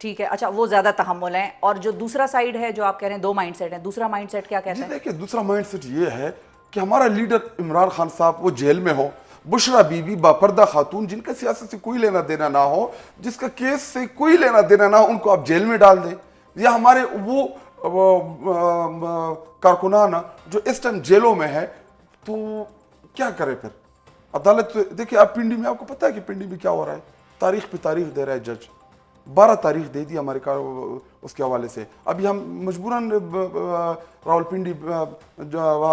ٹھیک ہے. اچھا وہ زیادہ تحمل ہیں. اور جو دوسرا سائیڈ ہے جو آپ کہہ رہے ہیں دو مائنڈ سیٹ ہیں, دوسرا مائنڈ سیٹ کیا کہتا ہے؟ دیکھیں دوسرا مائنڈ سیٹ یہ ہے کہ ہمارا لیڈر عمران خان صاحب وہ جیل میں ہو, بشرا بی بی باپردہ خاتون جن کا سیاست سے کوئی لینا دینا نہ ہو, جس کا کیس سے کوئی لینا دینا نہ ہو, ان کو آپ جیل میں ڈال دیں. یا ہمارے وہ کارکنان جو اس ٹائم جیلوں میں ہے, تو کیا کرے پھر عدالت؟ دیکھیں آپ پنڈی میں, آپ کو پتہ ہے کہ پنڈی میں کیا ہو رہا ہے, تاریخ پہ تاریخ دے رہا ہے جج, 12 تاریخ دے دی ہمارے اس کے حوالے سے. ابھی ہم مجبوراً Rawalpindi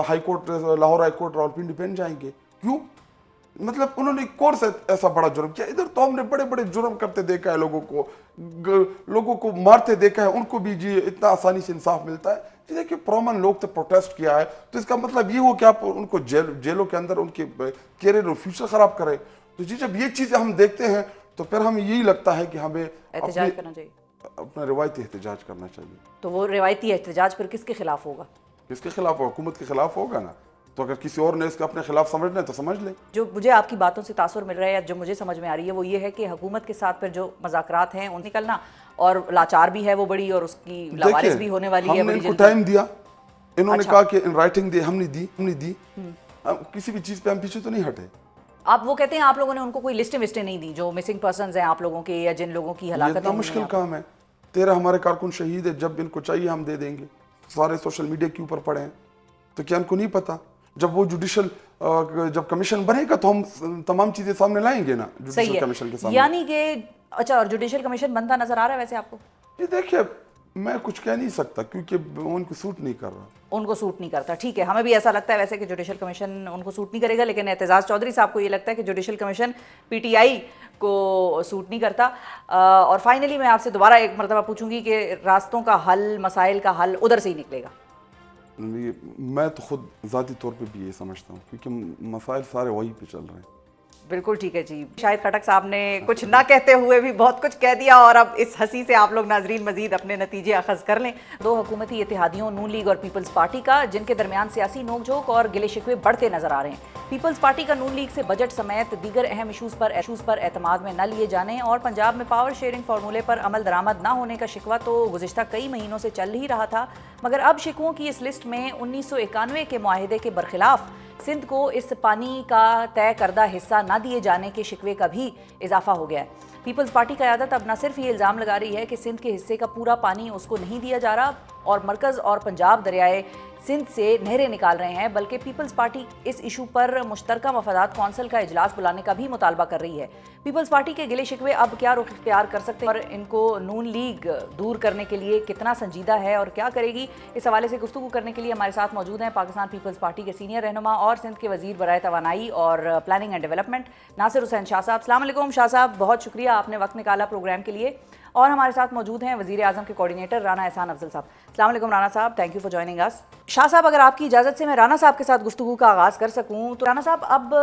high court, Lahore high court Rawalpindi پہن جائیں گے. کیوں؟ مطلب انہوں نے کون سا ایسا بڑا جرم کیا؟ ادھر تو ہم نے بڑے بڑے جرم کرتے دیکھا ہے, لوگوں کو مارتے دیکھا ہے, ان کو بھی جی اتنا آسانی سے انصاف ملتا ہے. دیکھیں پرومن لوگ تو پروٹیسٹ کیا ہے, تو اس کا مطلب یہ ہو کہ آپ ان کو جیلوں کے اندر ان کے کیریئر اور فیوچر خراب کریں. تو جی جب یہ چیزیں ہم دیکھتے ہیں تو پھر ہمیں یہی لگتا ہے کہ ہمیں احتجاج کرنا چاہیے, اپنا روایتی احتجاج کرنا چاہیے. تو وہ روایتی احتجاج پھر کس کے خلاف ہوگا؟ کس کے خلاف؟ حکومت کے خلاف ہوگا نا. تو اگر کسی اور نے اس کو اپنے خلاف سمجھنا ہے تو سمجھ لیں. جو مجھے آپ کی باتوں سے تاثر مل رہا ہے, یا جو مجھے سمجھ میں آ رہی ہے, وہ یہ ہے کہ حکومت کے ساتھ پھر جو مذاکرات ہیں ان نکلنا, اور لاچار بھی ہے وہ بڑی, اور اس کی لاوارث بھی ہونے والی ہے. ہم نے ان کو ٹائم دیا, انہوں نے کہا کہ ان رائٹنگ دے, ہم نے دی. کسی بھی چیز پہ ہم پیچھے تو نہیں ہٹے. آپ وہ کہتے ہیں آپ لوگوں نے ان کو کوئی لسٹیں وسٹیں نہیں دی جو مسنگ پرسنز ہیں آپ لوگوں کے, یا جن لوگوں کی ہلاکتیں؟ اتنا مشکل کام ہے. 13 ہمارے کارکن شہید ہے, جب ان کو چاہیے ہم دے دیں گے. سارے سوشل میڈیا کے اوپر پڑے ہیں, تو کیا ان کو نہیں پتا؟ جب وہ جوڈیشل جب کمیشن بنے گا تو ہم تمام چیزیں سامنے لائیں گے نا جوڈیشل کمیشن کے سامنے. یعنی کہ اچھا, اور جوڈیشل کمیشن بنتا نظر آ رہا ہے ویسے آپ کو؟ یہ دیکھیں میں کچھ کہہ نہیں سکتا کیونکہ ان کو سوٹ نہیں کر رہا. ان کو سوٹ نہیں کرتا, ٹھیک ہے. ہمیں بھی ایسا لگتا ہے ویسے کہ جوڈیشل کمیشن ان کو سوٹ نہیں کرے گا, لیکن اعتزاز چودھری صاحب کو یہ لگتا ہے کہ judicial commission P T I کو سوٹ نہیں کرتا. اور فائنلی میں آپ سے دوبارہ ایک مرتبہ پوچھوں گی کہ راستوں کا حل, مسائل کا حل ادھر سے ہی نکلے گا؟ میں تو خود ذاتی طور پہ بھی یہ سمجھتا ہوں کیونکہ مسائل سارے وہی پہ چل رہے ہیں. بالکل ٹھیک ہے جی. شاہد خٹک صاحب نے کچھ نہ کہتے ہوئے بھی بہت کچھ کہہ دیا, اور اب اس ہنسی سے آپ لوگ ناظرین مزید اپنے نتیجے اخذ کر لیں. دو حکومتی اتحادیوں نون لیگ اور پیپلز پارٹی کا, جن کے درمیان سیاسی نوک جھوک اور گلے شکوے بڑھتے نظر آ رہے ہیں. پیپلز پارٹی کا نون لیگ سے بجٹ سمیت دیگر اہم ایشوز پر اعتماد میں نہ لیے جانے اور پنجاب میں پاور شیئرنگ فارمولے پر عمل درآمد نہ ہونے کا شکوہ تو گزشتہ کئی مہینوں سے چل ہی رہا تھا, مگر اب شکووں کی اس لسٹ میں 1991 کے معاہدے کے برخلاف سندھ کو اس پانی کا طے کردہ حصہ نہ دیے جانے کے شکوے کا بھی اضافہ ہو گیا ہے. پیپلز پارٹی قیادت اب نہ صرف یہ الزام لگا رہی ہے کہ سندھ کے حصے کا پورا پانی اس کو نہیں دیا جا رہا اور مرکز اور پنجاب دریائے سندھ سے نہریں نکال رہے ہیں, بلکہ پیپلز پارٹی اس ایشو پر مشترکہ مفادات کونسل کا اجلاس بلانے کا بھی مطالبہ کر رہی ہے. پیپلز پارٹی کے گلے شکوے اب کیا رخ اختیار کر سکتے ہیں اور ان کو نون لیگ دور کرنے کے لیے کتنا سنجیدہ ہے اور کیا کرے گی, اس حوالے سے گفتگو کرنے کے لیے ہمارے ساتھ موجود ہیں پاکستان پیپلز پارٹی کے سینئر رہنما اور سندھ کے وزیر برائے توانائی اور پلاننگ اینڈ ڈیولپمنٹ ناصر حسین شاہ صاحب. السلام علیکم شاہ صاحب, بہت شکریہ آپ نے وقت نکالا پروگرام کے لیے. اور ہمارے ساتھ موجود ہیں وزیر اعظم کے کوارڈینیٹر رانا احسان افضل صاحب. السلام علیکم رانا صاحب, تھینک یو فار جوائننگ اس. شاہ صاحب اگر آپ کی اجازت سے میں رانا صاحب کے ساتھ گفتگو کا آغاز کر سکوں تو رانا صاحب, اب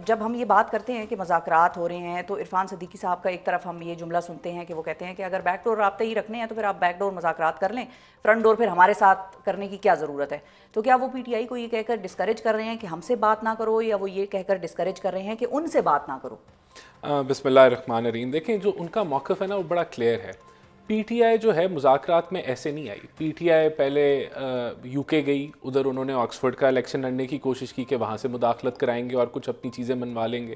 جب ہم یہ بات کرتے ہیں کہ مذاکرات ہو رہے ہیں تو عرفان صدیقی صاحب کا ایک طرف ہم یہ جملہ سنتے ہیں کہ وہ کہتے ہیں کہ اگر بیک ڈور رابطے ہی رکھنے ہیں تو پھر آپ بیک ڈور مذاکرات کر لیں, فرنٹ ڈور پھر ہمارے ساتھ کرنے کی کیا ضرورت ہے. تو کیا وہ پی ٹی آئی کو یہ کہہ کر ڈسکریج کر رہے ہیں کہ ہم سے بات نہ کرو, یا وہ یہ کہہ کر ڈسکریج کر رہے ہیں کہ ان سے بات نہ کرو؟ بسم اللہ الرحمن الرحیم. دیکھیں جو ان کا موقف ہے نا وہ بڑا کلیئر ہے. پی ٹی آئی جو ہے مذاکرات میں ایسے نہیں آئی. پی ٹی آئی پہلے یو کے گئی, ادھر انہوں نے آکسفورڈ کا الیکشن لڑنے کی کوشش کی کہ وہاں سے مداخلت کرائیں گے اور کچھ اپنی چیزیں منوا لیں گے.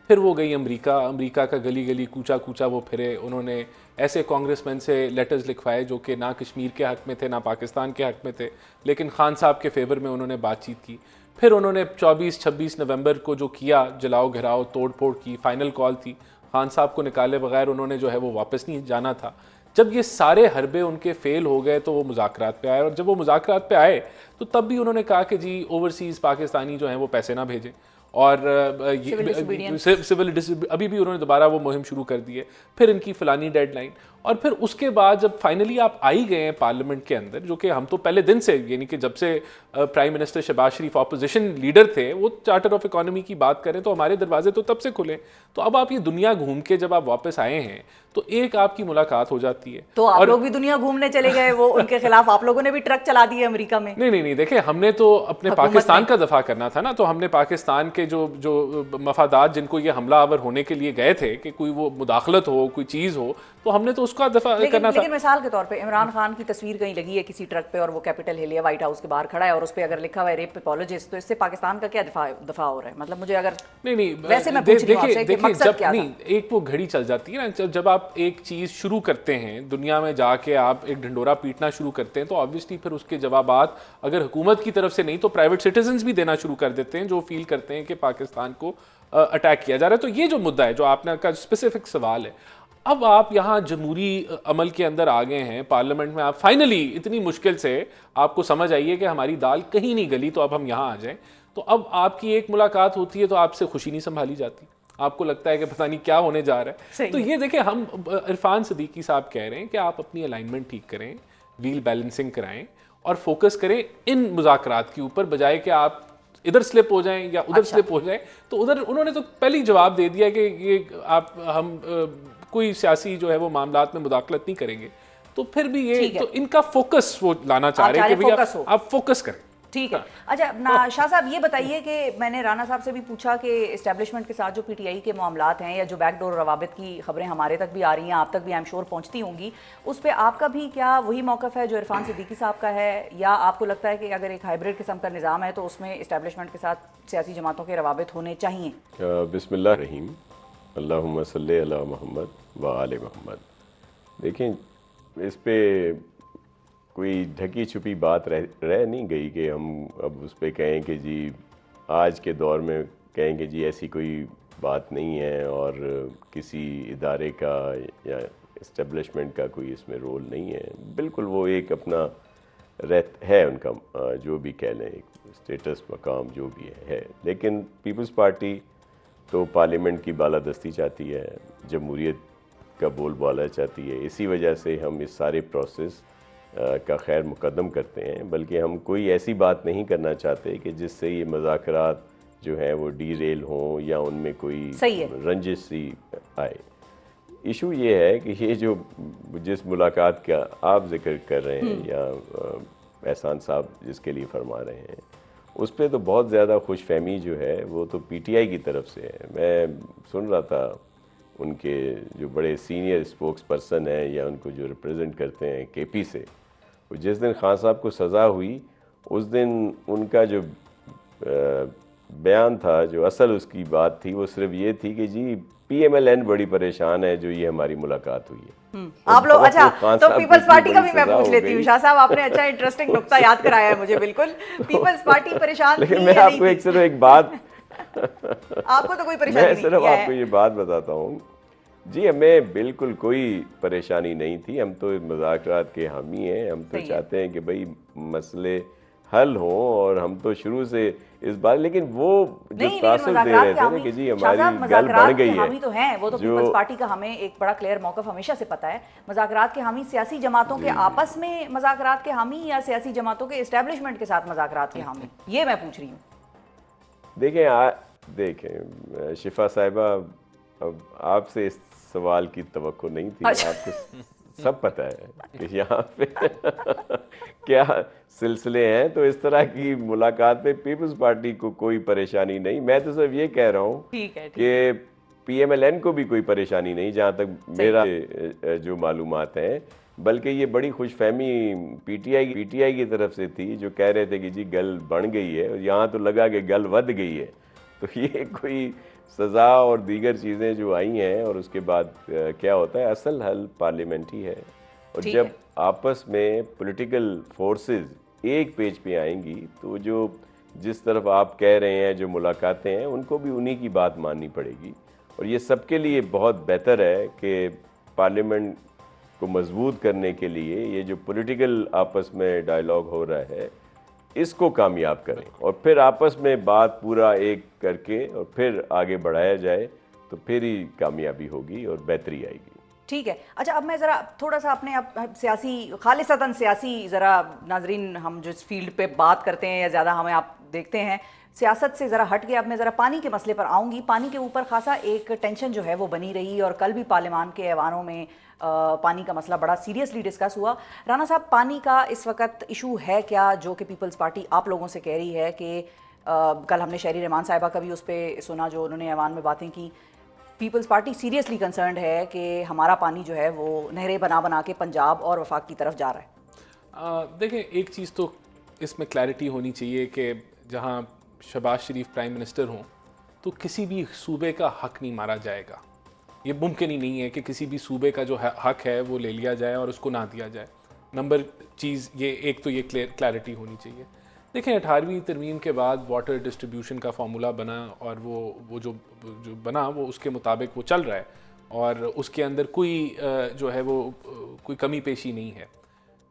پھر وہ گئی امریکہ کا گلی گلی کوچا کوچا وہ پھرے. انہوں نے ایسے کانگریس مین سے لیٹرز لکھوائے جو کہ نہ کشمیر کے حق میں تھے نہ پاکستان کے حق میں تھے, لیکن خان صاحب کے فیور میں انہوں نے بات چیت کی. پھر انہوں نے 24-26 نومبر کو جو کیا, جلاؤ گھراؤ توڑ پھوڑ کی, فائنل کال تھی, خان صاحب کو نکالے بغیر انہوں نے جو ہے وہ واپس نہیں جانا تھا. جب یہ سارے حربے ان کے فیل ہو گئے تو وہ مذاکرات پہ آئے, اور جب وہ مذاکرات پہ آئے تو تب بھی انہوں نے کہا کہ جی اوورسیز پاکستانی جو ہیں وہ پیسے نہ بھیجیں, اور سول ابھی بھی انہوں نے دوبارہ وہ مہم شروع کر دی ہے. پھر ان کی فلانی ڈیڈ لائن, اور پھر اس کے بعد جب فائنلی آپ آئی گئے ہیں پارلیمنٹ کے اندر, جو کہ ہم تو پہلے دن سے یعنی کہ جب سے پرائم منسٹر شہباز شریف اپوزیشن لیڈر تھے وہ چارٹر آف اکانومی کی بات کریں تو ہمارے دروازے تو تب سے کھلے. تو اب آپ یہ دنیا گھوم کے جب آپ واپس آئے ہیں تو ایک آپ کی ملاقات ہو جاتی ہے. تو آپ لوگ بھی دنیا گھومنے چلے گئے, وہ ان کے خلاف آپ لوگوں نے بھی ٹرک چلا دیے امریکہ میں؟ نہیں دیکھیں ہم نے تو اپنے پاکستان کا دفاع کرنا تھا نا, تو ہم نے پاکستان کے جو مفادات جن کو یہ حملہ آور ہونے کے لیے گئے تھے کہ کوئی وہ مداخلت ہو کوئی چیز ہو, تو ہم نے تو اس کا دفاع کرنا تھا. لیکن مثال کے طور پہ عمران خان کی تصویر کہیں لگی ہے کسی ٹرک پہ اور وہ کیپٹل ہل یا وائٹ ہاؤس کے باہر کھڑا ہے اور اس پہ اگر لکھا ہوا ہے ریپ اپولوجسٹ, تو اس سے پاکستان کا کیا دفاع ہو رہا ہے؟ مطلب مجھے اگر نہیں ویسے میں پوچھ رہی ہوں آپ سے کہ مقصد جب کیا تھا؟ نہیں ایک وہ گھڑی چل جاتی ہے نا, جب آپ ایک چیز شروع کرتے ہیں دنیا میں جا کے آپ ایک ڈھنڈورا پیٹنا شروع کرتے ہیں تو آبویسلی پھر اس کے جوابات اگر حکومت کی طرف سے نہیں تو پرائیویٹ سٹیزنز بھی دینا شروع کر دیتے ہیں جو فیل کرتے ہیں کہ پاکستان کو اٹیک کیا جا رہا ہے. تو یہ جو مدعا ہے جو آپ نے کا اسپیسیفک سوال ہے, اب آپ یہاں جمہوری عمل کے اندر آ گئے ہیں, پارلیمنٹ میں آپ فائنلی اتنی مشکل سے آپ کو سمجھ آئیے کہ ہماری دال کہیں نہیں گلی تو اب ہم یہاں آ جائیں, تو اب آپ کی ایک ملاقات ہوتی ہے تو آپ سے خوشی نہیں سنبھالی جاتی, آپ کو لگتا ہے کہ پتہ نہیں کیا ہونے جا رہا ہے. تو یہ دیکھیں ہم عرفان صدیقی صاحب کہہ رہے ہیں کہ آپ اپنی الائنمنٹ ٹھیک کریں, ویل بیلنسنگ کرائیں اور فوکس کریں ان مذاکرات کے اوپر, بجائے کہ آپ ادھر سلپ ہو جائیں یا ادھر سلپ ہو جائیں. تو ادھر انہوں نے تو پہلے ہی جواب دے دیا کہ یہ ہم کوئی سیاسی جو ہے وہ معاملات میں مداخلت نہیں کریں گے. تو پھر بھی یہ تو ان کا فوکس وہ لانا چاہ رہے ہیں کہ بھئی آپ فوکس کریں. ٹھیک ہے. اچھا شاہ صاحب یہ بتائیے کہ میں نے رانا صاحب سے بھی پوچھا کہ اسٹیبلشمنٹ کے ساتھ جو پی ٹی آئی کے معاملات ہیں یا جو بیک ڈور روابط کی خبریں ہمارے تک بھی آ رہی ہیں, آپ تک بھی آئی ایم شور پہنچتی ہوں گی, اس پہ آپ کا بھی کیا وہی موقف ہے جو عرفان صدیقی صاحب کا ہے, یا آپ کو لگتا ہے کہ اگر ایک ہائبرڈ قسم کا نظام ہے تو اس میں اسٹیبلشمنٹ کے ساتھ سیاسی جماعتوں کے روابط ہونے چاہیے؟ بسم اللہ الرحیم, اللہم صلی علی محمد و آل محمد. دیکھیں اس پہ کوئی ڈھکی چھپی بات رہ نہیں گئی کہ ہم اب اس پہ کہیں کہ جی آج کے دور میں کہیں کہ جی ایسی کوئی بات نہیں ہے اور کسی ادارے کا یا اسٹیبلشمنٹ کا کوئی اس میں رول نہیں ہے. بالکل وہ ایک اپنا ہے ان کا جو بھی کہہ لیں اسٹیٹس مقام جو بھی ہے. لیکن پیپلز پارٹی تو پارلیمنٹ کی بالادستی چاہتی ہے, جمہوریت کا بول بالا چاہتی ہے. اسی وجہ سے ہم اس سارے پروسیس کا خیر مقدم کرتے ہیں, بلکہ ہم کوئی ایسی بات نہیں کرنا چاہتے کہ جس سے یہ مذاکرات جو ہیں وہ ڈی ریل ہوں یا ان میں کوئی رنجش سی آئے. ایشو یہ ہے کہ یہ جو جس ملاقات کا آپ ذکر کر رہے ہیں یا احسان صاحب جس کے لیے فرما رہے ہیں, اس پہ تو بہت زیادہ خوش فہمی جو ہے وہ تو پی ٹی آئی کی طرف سے ہے. میں سن رہا تھا ان کے جو بڑے سینئر اسپوکس پرسن ہیں یا ان کو جو ریپریزنٹ کرتے ہیں کے پی سے, جس دن خان صاحب کو سزا ہوئی اس دن ان کا جو بیان تھا, جو اصل اس کی بات تھی وہ صرف یہ تھی کہ جی پی ایم ایل این بڑی پریشان ہے جو یہ ہماری ملاقات ہوئی ہے. آپ لوگ اچھا تو پیپلز پارٹی کا بھی میں پوچھ لیتی ہوں. شاہ صاحب آپ نے اچھا انٹرسٹنگ نقطہ یاد کرایا ہے مجھے. بالکل پیپلز پارٹی پریشان تھی, لیکن میں آپ کو ایک صرف ایک بات آپ کو تو کوئی پریشانی نہیں, میں صرف آپ کو یہ بات بتاتا ہوں. جی ہمیں بالکل کوئی پریشانی نہیں تھی, ہم تو مذاکرات کے حامی ہیں. ہم تو چاہتے ہیں کہ بھئی مسئلے حل ہوں اور ہم تو شروع سے اس بات, لیکن وہ جو تاثر دے رہے تھے نا کہ جی ہماری گل بڑھ گئی ہے, حامی تو ہیں وہ تو پیپلز پارٹی کا ہمیں ایک بڑا کلیئر موقف ہمیشہ سے پتا ہے. مذاکرات کے حامی سیاسی جماعتوں کے آپس میں مذاکرات کے حامی یا سیاسی جماعتوں کے اسٹیبلشمنٹ کے ساتھ مذاکرات کے حامی, یہ میں پوچھ رہی ہوں. دیکھیں شفا صاحبہ, اب آپ سے اس سوال کی توقع نہیں تھی. آپ کو سب پتہ ہے کہ یہاں پہ کیا سلسلے ہیں, تو اس طرح کی ملاقات میں پیپلز پارٹی کو کوئی پریشانی نہیں. میں تو صرف یہ کہہ رہا ہوں کہ پی ایم ایل این کو بھی کوئی پریشانی نہیں جہاں تک میرا جو معلومات ہیں, بلکہ یہ بڑی خوش فہمی پی ٹی آئی کی طرف سے تھی جو کہہ رہے تھے کہ جی گل بن گئی ہے, اور یہاں تو لگا کہ گل ود گئی ہے. تو یہ کوئی سزا اور دیگر چیزیں جو آئی ہیں اور اس کے بعد کیا ہوتا ہے, اصل حل پارلیمنٹ ہی ہے. اور جب آپس میں پولیٹیکل فورسز ایک پیج پہ آئیں گی تو جو جس طرف آپ کہہ رہے ہیں جو ملاقاتیں ہیں ان کو بھی انہی کی بات ماننی پڑے گی. اور یہ سب کے لیے بہت بہتر ہے کہ پارلیمنٹ کو مضبوط کرنے کے لیے یہ جو پولیٹیکل آپس میں ڈائیلاگ ہو رہا ہے اس کو کامیاب کریں, اور پھر آپس میں بات پورا ایک کر کے اور پھر آگے بڑھایا جائے تو پھر ہی کامیابی ہوگی اور بہتری آئے گی. ٹھیک ہے. اچھا اب میں ذرا تھوڑا سا اپنے سیاسی خالصتاً سیاسی ذرا ناظرین ہم جو اس فیلڈ پہ بات کرتے ہیں یا زیادہ ہمیں آپ دیکھتے ہیں سیاست سے ذرا ہٹ کے اب میں ذرا پانی کے مسئلے پر آؤں گی. پانی کے اوپر خاصا ایک ٹینشن جو ہے وہ بنی رہی اور کل بھی پارلیمان کے ایوانوں میں پانی کا مسئلہ بڑا سیریسلی ڈسکس ہوا. رانا صاحب پانی کا اس وقت ایشو ہے کیا جو کہ پیپلز پارٹی آپ لوگوں سے کہہ رہی ہے کہ کل ہم نے شہری رحمان صاحبہ کا بھی اس پہ سنا جو انہوں نے ایوان میں باتیں کی, پیپلز پارٹی سیریسلی کنسرنڈ ہے کہ ہمارا پانی جو ہے وہ نہریں بنا بنا کے پنجاب اور وفاق کی طرف جا رہا ہے؟ دیکھیں ایک چیز تو اس میں کلیئرٹی ہونی چاہیے کہ جہاں شہباز شریف پرائم منسٹر ہوں تو کسی بھی صوبے کا حق نہیں مارا جائے گا. یہ ممکن ہی نہیں ہے کہ کسی بھی صوبے کا جو حق ہے وہ لے لیا جائے اور اس کو نہ دیا جائے. نمبر چیز یہ ایک تو یہ کلیئرٹی ہونی چاہیے. دیکھیں 18ویں ترمیم کے بعد واٹر ڈسٹریبیوشن کا فارمولہ بنا اور وہ جو بنا وہ اس کے مطابق وہ چل رہا ہے اور اس کے اندر کوئی جو ہے وہ کوئی کمی پیشی نہیں ہے.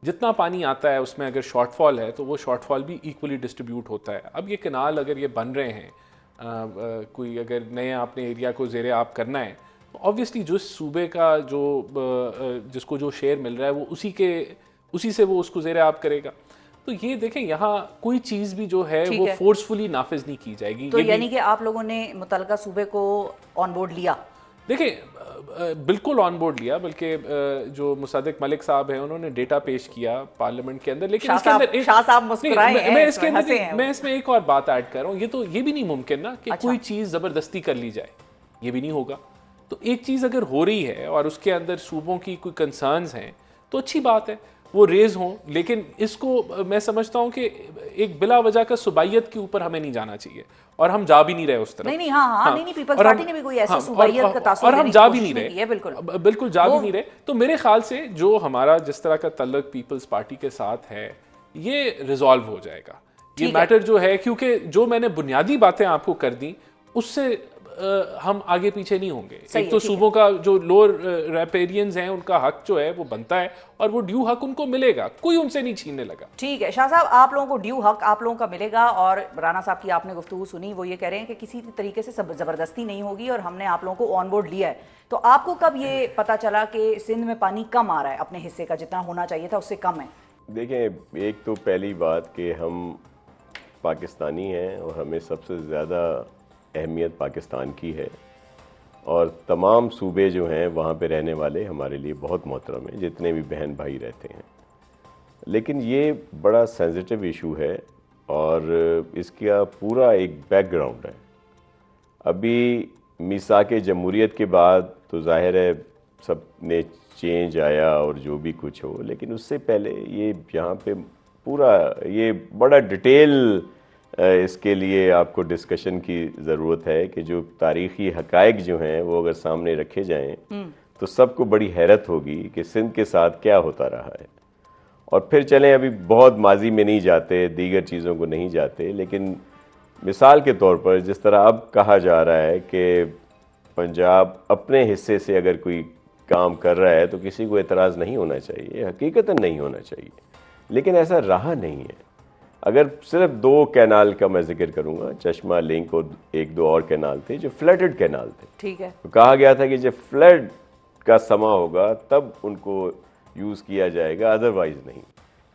جتنا پانی آتا ہے اس میں اگر شارٹ فال ہے تو وہ شارٹ فال بھی ایکولی ڈسٹریبیوٹ ہوتا ہے. اب یہ کنال اگر یہ بن رہے ہیں کوئی اگر نئے آپ نے ایریا کو زیر آب کرنا ہے تو آبویسلی جو صوبے کا جس کو جو شیئر مل رہا ہے وہ اسی سے وہ اس کو زیر آب کرے گا. تو یہ دیکھیں یہاں کوئی چیز بھی جو ہے وہ فورسفلی نافذ نہیں کی جائے گی. تو یعنی کہ آپ لوگوں نے متعلقہ صوبے کو آن بورڈ لیا؟ دیکھیں بالکل آن بورڈ لیا, بلکہ جو مصدق ملک صاحب ہیں انہوں نے ڈیٹا پیش کیا پارلیمنٹ کے اندر. لیکن اس کے اندر شاہ صاحب مسکرائے ہیں, میں اس میں ایک اور بات ایڈ کر رہا ہوں. یہ بھی نہیں ممکن نا کہ کوئی چیز زبردستی کر لی جائے, یہ بھی نہیں ہوگا. تو ایک چیز اگر ہو رہی ہے اور اس کے اندر صوبوں کی کوئی کنسرنز ہیں تو اچھی بات ہے وہ ریز ہوں, لیکن اس کو میں سمجھتا ہوں کہ ایک بلا وجہ کا صوبائیت کے اوپر ہمیں نہیں جانا چاہیے اور ہم جا بھی نہیں رہے اس طرف. نہیں ہاں نہیں پیپلز پارٹی نے بھی کوئی ایسا صوبائیت کا تاثر اور ہم جا بھی نہیں رہے, بالکل جا بھی نہیں رہے. تو میرے خیال سے جو ہمارا جس طرح کا تعلق پیپلز پارٹی کے ساتھ ہے یہ ریزالو ہو جائے گا. یہ میٹر جو ہے, کیونکہ جو میں نے بنیادی باتیں آپ کو کر دی اس سے ہم آگے پیچھے نہیں ہوں گے. ایک تو صوبوں کا جو لوور ریپیرینز ہیں ان کا حق جو ہے وہ بنتا ہے اور وہ ڈیو حق ان کو ملے گا, کوئی ان سے نہیں چھیننے لگا. ٹھیک ہے شاہ صاحب, آپ لوگوں کو ڈیو حق آپ لوگوں کا ملے گا. اور رانا صاحب کی آپ نے گفتگو سنی, وہ یہ کہہ رہے ہیں کہ کسی طریقے سے زبردستی نہیں ہوگی اور ہم نے آپ لوگوں کو آن بورڈ لیا ہے. تو آپ کو کب یہ پتا چلا کہ سندھ میں پانی کم آ رہا ہے, اپنے حصے کا جتنا ہونا چاہیے تھا اس سے کم ہے؟ دیکھیں ایک تو پہلی بات کہ ہم پاکستانی ہیں اور ہمیں سب سے زیادہ اہمیت پاکستان کی ہے, اور تمام صوبے جو ہیں وہاں پہ رہنے والے ہمارے لیے بہت محترم ہیں, جتنے بھی بہن بھائی رہتے ہیں. لیکن یہ بڑا سینسٹیو ایشو ہے اور اس کا پورا ایک بیک گراؤنڈ ہے. ابھی میثاق جمہوریت کے بعد تو ظاہر ہے سب نے چینج آیا اور جو بھی کچھ ہو, لیکن اس سے پہلے یہ یہاں پہ پورا یہ بڑا ڈیٹیل اس کے لیے آپ کو ڈسکشن کی ضرورت ہے کہ جو تاریخی حقائق جو ہیں وہ اگر سامنے رکھے جائیں تو سب کو بڑی حیرت ہوگی کہ سندھ کے ساتھ کیا ہوتا رہا ہے. اور پھر چلیں ابھی بہت ماضی میں نہیں جاتے, دیگر چیزوں کو نہیں جاتے, لیکن مثال کے طور پر جس طرح اب کہا جا رہا ہے کہ پنجاب اپنے حصے سے اگر کوئی کام کر رہا ہے تو کسی کو اعتراض نہیں ہونا چاہیے, حقیقتاً نہیں ہونا چاہیے, لیکن ایسا رہا نہیں ہے. اگر صرف 2 کینال کا میں ذکر کروں گا, چشمہ لنک اور 1-2 اور کینال تھے جو فلڈڈ کینال تھے. ٹھیک ہے, تو کہا گیا تھا کہ جب فلڈ کا سما ہوگا تب ان کو یوز کیا جائے گا, ادروائز نہیں.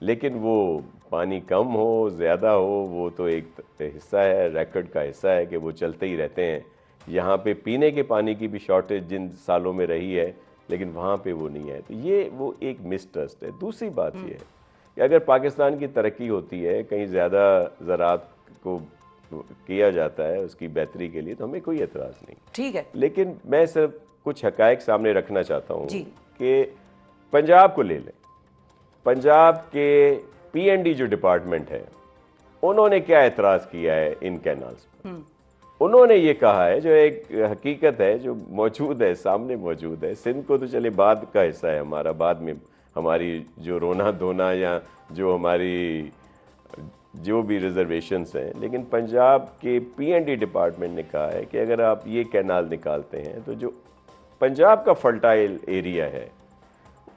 لیکن وہ پانی کم ہو زیادہ ہو وہ تو ایک حصہ ہے, ریکارڈ کا حصہ ہے کہ وہ چلتے ہی رہتے ہیں. یہاں پہ پینے کے پانی کی بھی شارٹیج جن سالوں میں رہی ہے لیکن وہاں پہ وہ نہیں ہے. تو یہ وہ ایک مسٹرسٹ ہے. دوسری بات یہ ہے کہ اگر پاکستان کی ترقی ہوتی ہے, کہیں زیادہ زراعت کو کیا جاتا ہے اس کی بہتری کے لیے, تو ہمیں کوئی اعتراض نہیں. ٹھیک ہے, لیکن میں صرف کچھ حقائق سامنے رکھنا چاہتا ہوں کہ پنجاب کو لے لیں. پنجاب کے پی این ڈی جو ڈپارٹمنٹ ہے انہوں نے کیا اعتراض کیا ہے ان کینالز پر. انہوں نے یہ کہا ہے, جو ایک حقیقت ہے جو موجود ہے, سامنے موجود ہے. سندھ کو تو چلے بعد کا حصہ ہے ہمارا, بعد میں ہماری جو رونا دھونا یا جو ہماری جو بھی ریزرویشنز ہیں, لیکن پنجاب کے پی این ڈی ڈپارٹمنٹ نے کہا ہے کہ اگر آپ یہ کینال نکالتے ہیں تو جو پنجاب کا فرٹائل ایریا ہے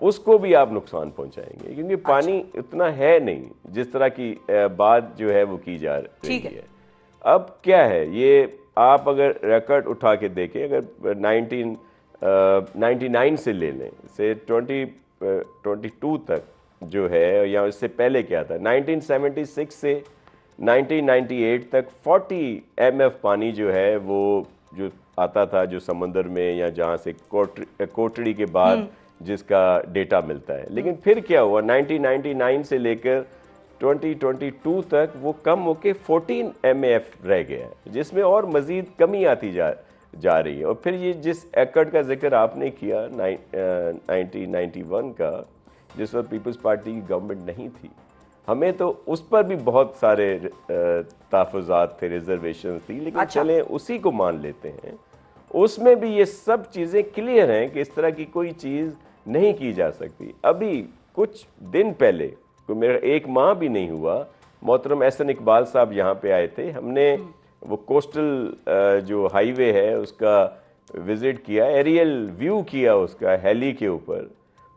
اس کو بھی آپ نقصان پہنچائیں گے, کیونکہ پانی اتنا ہے نہیں جس طرح کی بات جو ہے وہ کی جا رہی ہے. اب کیا ہے یہ, آپ اگر ریکارڈ اٹھا کے دیکھیں, اگر 1999 سے لے لیں, سے 2022 تک جو ہے, یا اس سے پہلے کیا تھا, 1976 سے 1998 تک 40 MF پانی جو ہے وہ جو آتا تھا جو سمندر میں یا جہاں سے کوٹڑی کے بعد جس کا ڈیٹا ملتا ہے. لیکن پھر کیا ہوا, 1999 سے لے کر 2022 تک وہ کم ہو کے 14 MF رہ گیا ہے, جس میں اور مزید کمی جا رہی ہے. اور پھر یہ جس ایکٹ کا ذکر آپ نے کیا 1991 کا, جس وقت پیپلز پارٹی کی گورنمنٹ نہیں تھی, ہمیں تو اس پر بھی بہت سارے تحفظات تھے, ریزرویشنز تھی, لیکن چلیں اسی کو مان لیتے ہیں. اس میں بھی یہ سب چیزیں کلیئر ہیں کہ اس طرح کی کوئی چیز نہیں کی جا سکتی. ابھی کچھ دن پہلے, میرا 1 ماہ بھی نہیں ہوا, محترم احسن اقبال صاحب یہاں پہ آئے تھے. ہم نے وہ کوسٹل جو ہائی وے ہے اس کا وزٹ کیا, ایریل ویو کیا اس کا ہیلی کے اوپر,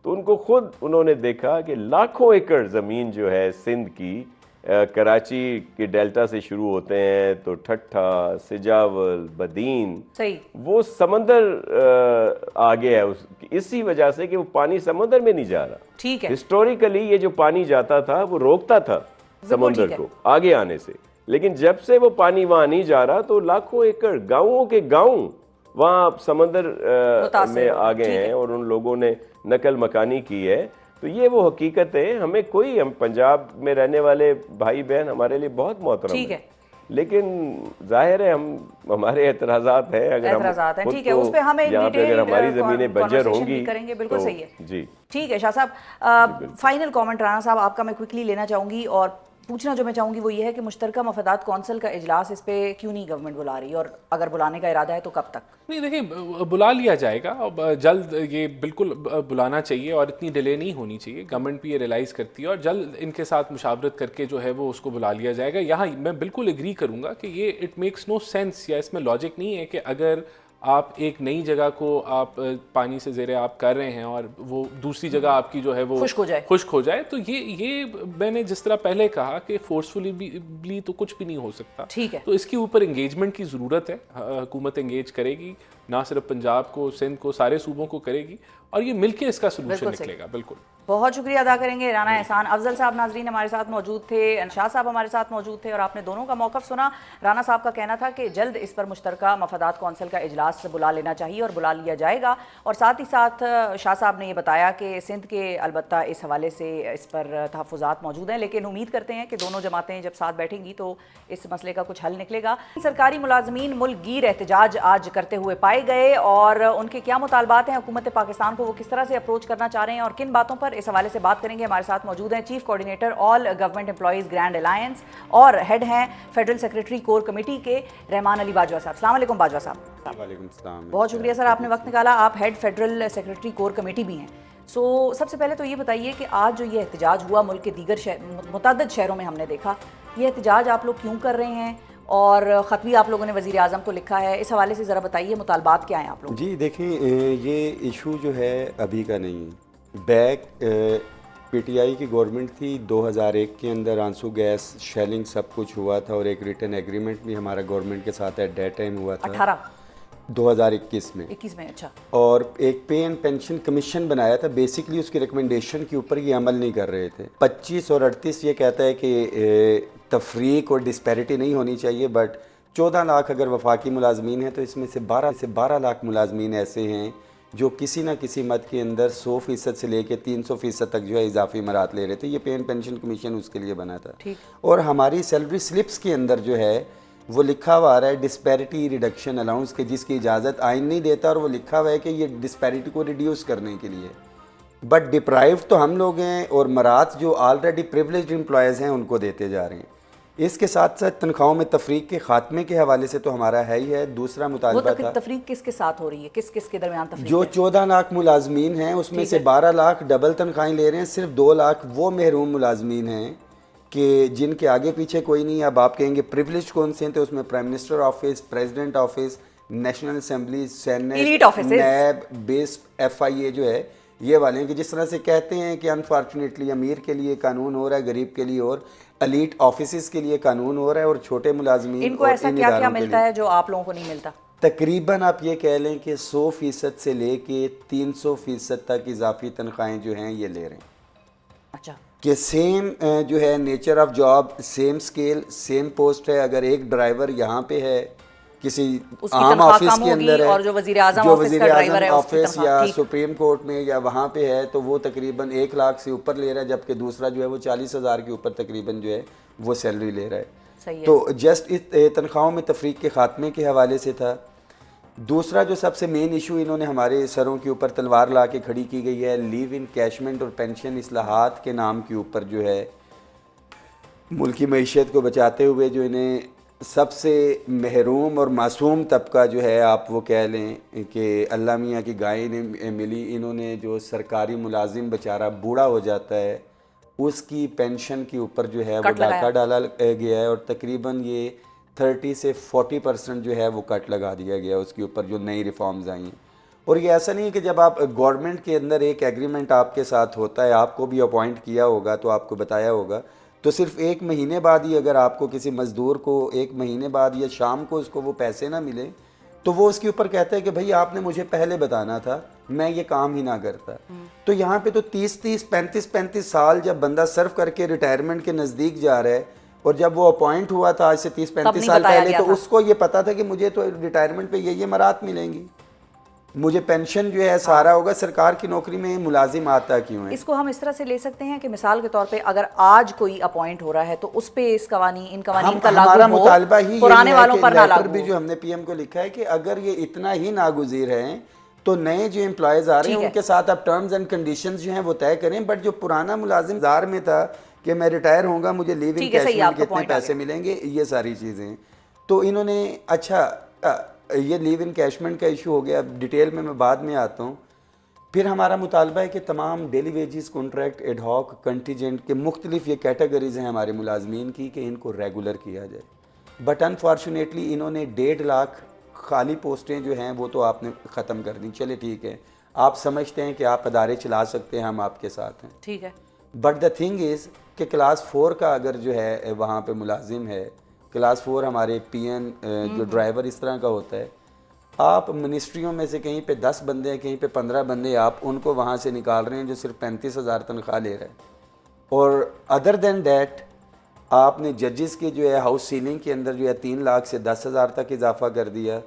تو ان کو خود انہوں نے دیکھا کہ لاکھوں ایکڑ زمین جو ہے سندھ کی, کراچی کے ڈیلٹا سے شروع ہوتے ہیں تو ٹھٹھا, سجاول, بدین, وہ سمندر آگے ہے اسی وجہ سے کہ وہ پانی سمندر میں نہیں جا رہا. ٹھیک ہے, ہسٹوریکلی یہ جو پانی جاتا تھا وہ روکتا تھا سمندر کو آگے آنے سے, لیکن جب سے وہ پانی وہاں نہیں جا رہا تو لاکھوں ایکڑ گاؤں کے گاؤں وہاں سمندر میں آگے ہیں اور ان لوگوں نے نقل مکانی کی ہے. تو یہ وہ حقیقت ہے. ہمیں کوئی, ہم پنجاب میں رہنے والے بھائی بہن ہمارے لیے بہت محترم ہیں, لیکن ظاہر ہے ہمارے اعتراضات ہیں. اگر ہم ٹھیک ہے, اس پہ ہمیں یہاں پہ اگر ہماری زمینیں بنجر ہوں گی کریں گے, بالکل صحیح ہے. جی ٹھیک ہے شاہ صاحب, فائنل کامنٹ رانا صاحب آپ کا میں کوئکلی لینا چاہوں گی, اور پوچھنا جو میں چاہوں گی وہ یہ ہے کہ مشترکہ مفادات کونسل کا اجلاس اس پہ کیوں نہیں گورنمنٹ بلا رہی, اور اگر بلانے کا ارادہ ہے تو کب تک؟ نہیں دیکھیں, بلا لیا جائے گا جلد, یہ بالکل بلانا چاہیے اور اتنی ڈیلے نہیں ہونی چاہیے. گورنمنٹ بھی یہ ریلائز کرتی ہے اور جلد ان کے ساتھ مشاورت کر کے جو ہے وہ اس کو بلا لیا جائے گا. یہاں میں بالکل ایگری کروں گا کہ یہ اٹ میکس نو سینس, یا اس میں لاجک نہیں ہے کہ اگر آپ ایک نئی جگہ کو آپ پانی سے زیر آپ کر رہے ہیں اور وہ دوسری جگہ آپ کی جو ہے وہ خشک ہو جائے, تو یہ میں نے جس طرح پہلے کہا کہ فورسفلی تو کچھ بھی نہیں ہو سکتا. تو اس کے اوپر انگیجمنٹ کی ضرورت ہے. حکومت انگیج کرے گی, نہ صرف پنجاب کو, سندھ کو, سارے صوبوں کو کرے گی, اور یہ مل کے اس کا سلوشن نکلے گا. بالکل, بہت شکریہ ادا کریں گے رانا احسان افضل صاحب. ناظرین ہمارے ساتھ موجود تھے, شاہ صاحب ہمارے ساتھ موجود تھے, اور آپ نے دونوں کا موقف سنا. رانا صاحب کا کہنا تھا کہ جلد اس پر مشترکہ مفادات کونسل کا اجلاس بلا لینا چاہیے اور بلا لیا جائے گا, اور ساتھ ہی ساتھ شاہ صاحب نے یہ بتایا کہ سندھ کے البتہ اس حوالے سے اس پر تحفظات موجود ہیں, لیکن امید کرتے ہیں کہ دونوں جماعتیں جب ساتھ بیٹھیں گی تو اس مسئلے کا کچھ حل نکلے گا. سرکاری ملازمین ملک گیر احتجاج آج کرتے ہوئے پائے گئے, اور ان کے کیا مطالبات ہیں, حکومت پاکستان کو وہ کس طرح سے اپروچ کرنا چاہ رہے ہیں اور کن باتوں پر, اس حوالے سے بات کریں گے. ہمارے ساتھ موجود ہیں چیف کوارڈینیٹر آل گورنمنٹ امپلائیز گرینڈ الائنس اور ہیڈ ہیں فیڈرل سیکریٹری کور کمیٹی کے رحمان علی باجوہ صاحب. السلام علیکم باجوہ صاحب. وعلیکم السلام. بہت شکریہ سر, آپ نے وقت نکالا. آپ head federal secretary core committee بھی ہیں. سب سے پہلے تو یہ بتائیے کہ آج جو یہ احتجاج ہوا ملک کے دیگر متعدد شہروں میں ہم نے دیکھا, یہ احتجاج آپ لوگ کیوں کر رہے ہیں, اور خط بھی آپ لوگوں نے وزیر اعظم کو لکھا ہے, اس حوالے سے ذرا بتائیے مطالبات کیا ہیں آپ لوگ؟ جی دیکھیں, یہ ایشو جو ہے ابھی کا نہیں ہے. بیک پی ٹی آئی کی گورنمنٹ تھی, 2001 کے اندر آنسو گیس شیلنگ سب کچھ ہوا تھا, اور ایک ریٹن ایگریمنٹ بھی ہمارا گورنمنٹ کے ساتھ ایٹ دیٹ ٹائم ہوا تھا 2021 میں. اچھا. اور ایک پے اینڈ پینشن کمیشن بنایا تھا. بیسکلی اس کی ریکمنڈیشن کے اوپر یہ عمل نہیں کر رہے تھے. 25 اور 38 یہ کہتا ہے کہ تفریق اور ڈسپیرٹی نہیں ہونی چاہیے, بٹ 14 لاکھ اگر وفاقی ملازمین ہیں تو اس میں سے 12 لاکھ ملازمین ایسے ہیں جو کسی نہ کسی مد کے اندر 100% سے لے کے 300% تک جو ہے اضافی مرات لے رہے تھے. یہ پے اینڈ پینشن کمیشن اس کے لیے بنا تھا. اور ہماری سیلری سلپس کے اندر جو ہے وہ لکھا ہوا آ رہا ہے ڈسپیرٹی ریڈکشن الاؤنس کے, جس کی اجازت آئین نہیں دیتا, اور وہ لکھا ہوا ہے کہ یہ ڈسپیرٹی کو ریڈیوس کرنے کے لیے. بٹ ڈپرائیو تو ہم لوگ ہیں, اور مرات جو آلریڈی پریولیجڈ امپلائیز ہیں ان کو دیتے جا رہے ہیں. اس کے ساتھ ساتھ تنخواہوں میں تفریق کے خاتمے کے حوالے سے تو ہمارا ہے ہی ہے. دوسرا مطالبہ تھا, تفریق کس کے ساتھ ہو رہی ہے, کس کے درمیان تفریق؟ جو 14 لاکھ ملازمین ہیں اس میں سے 12 لاکھ ڈبل تنخواہیں لے رہے ہیں. صرف 2 لاکھ وہ محروم ملازمین ہیں کہ جن کے آگے پیچھے کوئی نہیں. اب آپ کہیں گے پریولیج کون سے ہیں, تو اس میں prime minister office, president office, national assembly, senate, NAB, بیس, ایف آئی اے جو ہے, یہ والے ہیں کہ جس طرح سے کہتے ہیں کہ انفارچونیٹلی امیر کے لیے قانون ہو رہا ہے, غریب کے لیے اور ایلیٹ آفیسز کے لیے قانون ہو رہا ہے, اور چھوٹے ملازمین ان کو ایسا کیا ملتا ہے جو آپ لوگوں کو نہیں ملتا؟ تقریباً آپ یہ کہہ لیں کہ 100% سے لے کے 300% تک اضافی تنخواہیں جو ہیں یہ لے رہے ہیں. اچھا, کہ سیم جو ہے nature of job, same scale, same post ہے. اگر ایک ڈرائیور یہاں پہ ہے کسی عام آفس کے اندر ہے, اور جو وزیر اعظم آفس یا سپریم کورٹ میں یا وہاں پہ ہے, تو وہ تقریباً 1 لاکھ سے اوپر لے رہا ہے, جبکہ دوسرا جو ہے وہ 40,000 کے اوپر تقریباً جو ہے وہ سیلری لے رہا ہے. تو جسٹ اس تنخواہوں میں تفریق کے خاتمے کے حوالے سے تھا. دوسرا جو سب سے مین ایشو انہوں نے ہمارے سروں کے اوپر تلوار لا کے کھڑی کی گئی ہے، لیو ان کیشمنٹ اور پینشن اصلاحات کے نام کے اوپر جو ہے ملکی معیشت کو بچاتے ہوئے جو انہیں سب سے محروم اور معصوم طبقہ جو ہے آپ وہ کہہ لیں کہ اللہ میاں کی گائے انہیں ملی، انہوں نے جو سرکاری ملازم بیچارہ بوڑھا ہو جاتا ہے اس کی پینشن کے اوپر جو ہے وہ ڈاکہ ڈالا گیا ہے، اور تقریباً یہ 30 سے 40% جو ہے وہ کٹ لگا دیا گیا اس کے اوپر جو نئی ریفارمز آئی ہیں۔ اور یہ ایسا نہیں ہے کہ جب آپ گورنمنٹ کے اندر ایک ایگریمنٹ آپ کے ساتھ ہوتا ہے، آپ کو بھی اپوائنٹ کیا ہوگا تو آپ کو بتایا ہوگا، تو صرف ایک مہینے بعد ہی اگر آپ کو کسی مزدور کو ایک مہینے بعد یا شام کو اس کو وہ پیسے نہ ملے تو وہ اس کے اوپر کہتا ہے کہ بھئی آپ نے مجھے پہلے بتانا تھا، میں یہ کام ہی نہ کرتا۔ تو یہاں پہ تو 35 سال جب بندہ سرف کر کے ریٹائرمنٹ کے نزدیک جا رہا ہے، اور جب وہ اپوائنٹ ہوا تھا آج سے 30-35 سال پہلے تو اس کو یہ پتا تھا کہ مجھے تو ریٹائرمنٹ پہ یہ مرات ملیں گی، مجھے پینشن جو ہے سارا ہوگا، سرکار کی نوکری میں ملازم آتا کیوں ہے؟ اس کو ہم اس طرح سے لے سکتے ہیں کہ مثال کے طور پہ اگر آج کوئی اپوائنٹ ہو رہا ہے تو اس پہ ان قوانین کا ہمارا لاگو ہو، مطالبہ ہی پرانے یہ والوں ہے پر کہ نہ لیٹر لاگو بھی ہو۔ جو ہم نے پی ایم کو لکھا ہے کہ اگر یہ اتنا ہی ناگزیر ہیں تو نئے جو امپلائیز آ رہے ہیں ان کے ساتھ آپ ٹرمز اینڈ کنڈیشنز جو ہیں وہ طے کریں، بٹ جو پرانا ملازم دار میں تھا کہ میں ریٹائر ہوں گا مجھے لیو ان کیشمنٹ کے اتنے پیسے ملیں گے، یہ ساری چیزیں تو انہوں نے اچھا یہ لیو ان کیشمنٹ کا ایشو ہو گیا، ڈیٹیل میں بعد میں آتا ہوں۔ پھر ہمارا مطالبہ ہے کہ تمام daily wages, contract, ad hoc, contingent کے مختلف یہ کیٹیگریز ہیں ہمارے ملازمین کی کہ ان کو ریگولر کیا جائے، بٹ انفارچونیٹلی انہوں نے 1.5 لاکھ خالی پوسٹیں جو ہیں وہ تو آپ نے ختم کر دیں۔ چلے ٹھیک ہے، آپ سمجھتے ہیں کہ آپ ادارے چلا سکتے ہیں، ہم آپ کے ساتھ ہیں، ٹھیک ہے، بٹ دا تھنگ از کہ کلاس 4 کا اگر جو ہے وہاں پہ ملازم ہے، کلاس 4 ہمارے پی این جو ڈرائیور اس طرح کا ہوتا ہے، آپ منسٹریوں میں سے کہیں پہ 10 بندے ہیں، کہیں پہ 15 بندے، آپ ان کو وہاں سے نکال رہے ہیں جو صرف 35,000 تنخواہ لے رہے ہیں، اور ادر دین دیٹ آپ نے ججز کی جو ہے ہاؤس سیلنگ کے اندر جو ہے 3 لاکھ سے 10,000 تک اضافہ کر دیا۔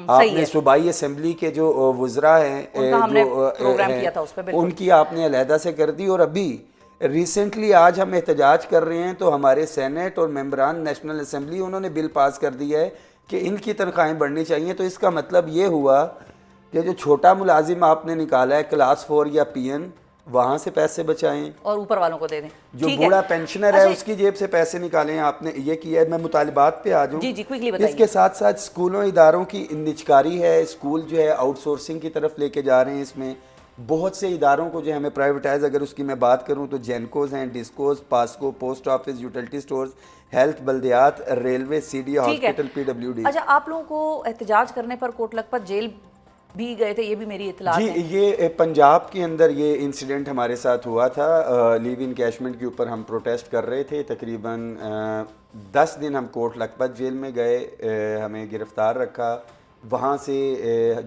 آپ نے صوبائی اسمبلی کے جو وزراء ہیں ان کی آپ نے علیحدہ سے کر دی، اور ابھی ریسنٹلی آج ہم احتجاج کر رہے ہیں تو ہمارے سینٹ اور ممبران نیشنل اسمبلی انہوں نے بل پاس کر دیا ہے کہ ان کی تنخواہیں بڑھنی چاہیے۔ تو اس کا مطلب یہ ہوا کہ جو چھوٹا ملازم آپ نے نکالا ہے کلاس 4 یا پی این، وہاں سے پیسے بچائیں اور اوپر والوں کو دے دیں، جو بوڑھا پینشنر ہے اس کی جیب سے پیسے نکالیں۔ آپ نے یہ کیا ہے۔ میں مطالبات پہ آ جاؤں، جی کوئکلی بتائیے۔ اس کے ساتھ ساتھ اسکولوں اداروں کی نجکاری ہے، اسکول جو ہے آؤٹ سورسنگ کی طرف لے کے جا رہے ہیں۔ اس میں بہت سے اداروں کو جو ہے ہمیں پرائیویٹائز، اگر اس کی میں بات کروں تو جینکوز ہیں، discos, PASSCO, post office, utility stores, health, بلدیات، railway, C D hospital, P W D. اچھا، آپ لوگوں کو احتجاج کرنے پر کوٹ لکھپت جیل بھی گئے تھے، یہ بھی میری اطلاعات ہیں؟ جی، یہ پنجاب کے اندر یہ انسیڈنٹ ہمارے ساتھ ہوا تھا۔ لیو ان کیشمنٹ کے اوپر ہم پروٹیسٹ کر رہے تھے، تقریباً 10 دن ہم کوٹ لکھپت جیل میں گئے، ہمیں گرفتار رکھا۔ وہاں سے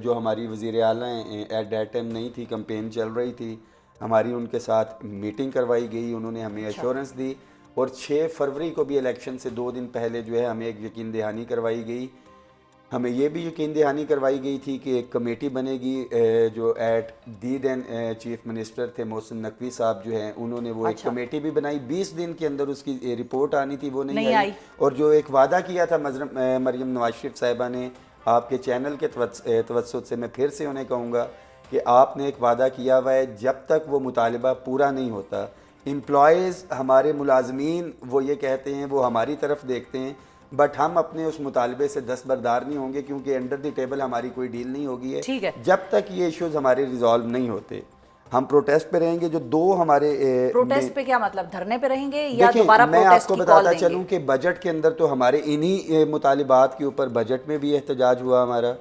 جو ہماری وزیر اعلیٰ ہیں ایٹ دیٹ ٹائم نہیں تھی، کمپین چل رہی تھی، ہماری ان کے ساتھ میٹنگ کروائی گئی، انہوں نے ہمیں ایشورنس دی، اور 6 فروری کو بھی الیکشن سے 2 دن پہلے جو ہے ہمیں ایک یقین دہانی کروائی گئی۔ ہمیں یہ بھی یقین دہانی کروائی گئی تھی کہ ایک کمیٹی بنے گی جو at the then chief minister تھے محسن نقوی صاحب جو ہیں، انہوں نے وہ ایک کمیٹی بھی بنائی۔ 20 دن کے اندر اس کی رپورٹ آنی تھی، وہ نہیں آئی۔ اور جو ایک وعدہ کیا تھا مریم نواز شریف صاحبہ نے آپ کے چینل کے توسط سے، میں پھر سے انہیں کہوں گا کہ آپ نے ایک وعدہ کیا ہوا ہے، جب تک وہ مطالبہ پورا نہیں ہوتا، امپلائیز ہمارے ملازمین وہ یہ کہتے ہیں، وہ ہماری طرف دیکھتے ہیں، بٹ ہم اپنے اس مطالبے سے دستبردار نہیں ہوں گے، کیونکہ انڈر دی ٹیبل ہماری کوئی ڈیل نہیں ہوگی ہے جب تک یہ ایشوز ہمارے ریزالو نہیں ہوتے۔ ہم پروٹیسٹ پہ رہیں گے۔ جو 2 ہمارے پروٹیسٹ پہ کیا مطلب، دھرنے پہ رہیں گے یا دوبارہ میں آپ پروٹیسٹ کو کی کال بتاتا دیں گے؟ چلوں کہ بجٹ کے اندر تو ہمارے انہی مطالبات کے اوپر بجٹ میں بھی احتجاج ہوا ہمارا۔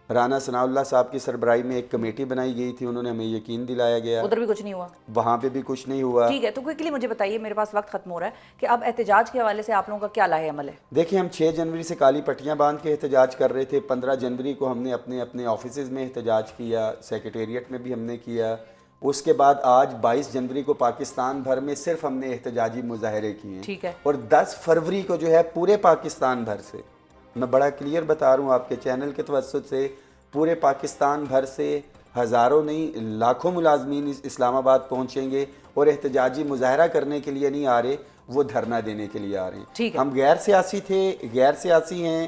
رانا ثناء اللہ صاحب کی سربراہی میں ایک کمیٹی بنائی گئی تھی، انہوں نے ہمیں یقین دلایا گیا، ادھر بھی کچھ نہیں ہوا، وہاں پہ بھی کچھ نہیں ہوا۔ ٹھیک ہے، تو کوئکلی مجھے بتائیے، میرے پاس وقت ختم ہو رہا ہے، کہ اب احتجاج کے حوالے سے آپ لوگوں کا کیا لاہ عمل ہے؟ دیکھیں، ہم 6 جنوری سے کالی پٹیاں باندھ کے احتجاج کر رہے تھے۔ 15 جنوری کو ہم نے اپنے آفیسز میں احتجاج کیا، سیکریٹریٹ میں بھی ہم نے کیا۔ اس کے بعد آج 22 جنوری کو پاکستان بھر میں صرف ہم نے احتجاجی مظاہرے کیے ہیں، ٹھیک ہے، اور 10 فروری کو جو ہے پورے پاکستان بھر سے، میں بڑا کلیئر بتا رہا ہوں آپ کے چینل کے توسط سے، پورے پاکستان بھر سے ہزاروں نہیں لاکھوں ملازمین اسلام آباد پہنچیں گے، اور احتجاجی مظاہرہ کرنے کے لیے نہیں آ رہے، وہ دھرنا دینے کے لیے آ رہے ہیں۔ ہم غیر سیاسی تھے، غیر سیاسی ہیں،